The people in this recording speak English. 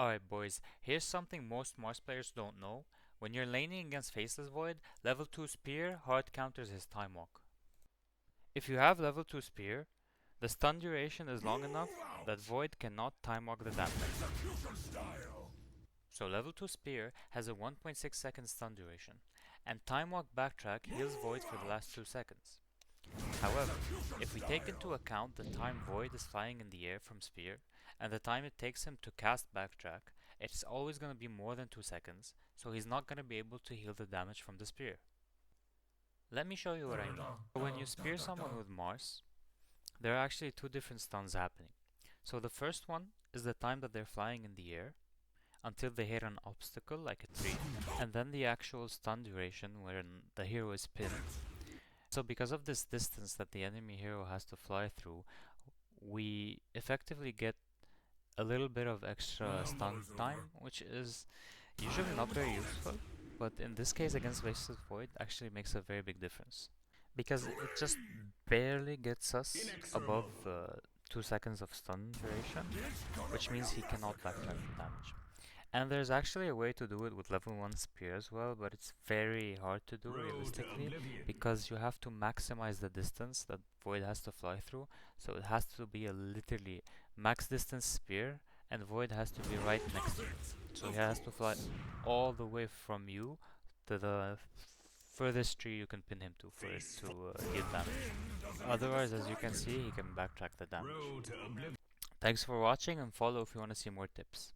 Alright boys, here's something most Mars players don't know. When you're laning against Faceless Void, level 2 Spear hard counters his Time Walk. If you have level 2 Spear, the stun duration is long enough that Void cannot Time Walk the damage. So level 2 Spear has a 1.6 second stun duration, and Time Walk Backtrack heals Void for the last 2 seconds. However, if we take into account the time Void is flying in the air from Spear, and the time it takes him to cast Backtrack, it's always going to be more than 2 seconds, so he's not going to be able to heal the damage from the Spear. Let me show you what I mean. When you spear someone with Mars, there are actually two different stuns happening. So the first one is the time that they're flying in the air, until they hit an obstacle like a tree, and then the actual stun duration when the hero is pinned. So because of this distance that the enemy hero has to fly through, we effectively get a little bit of extra stun time, which is usually not very useful, but in this case against Faceless Void actually makes a very big difference. Because it just barely gets us above 2 seconds of stun duration, which means he cannot backtrack the damage. And there's actually a way to do it with level 1 spear as well, but it's very hard to do realistically because you have to maximize the distance that Void has to fly through. So it has to be a literally max distance spear, and Void has to be right next to you. So he has to fly all the way from you to the furthest tree you can pin him to for it to deal damage. Otherwise, as you can see, he can backtrack the damage. Thanks for watching, and follow if you want to see more tips.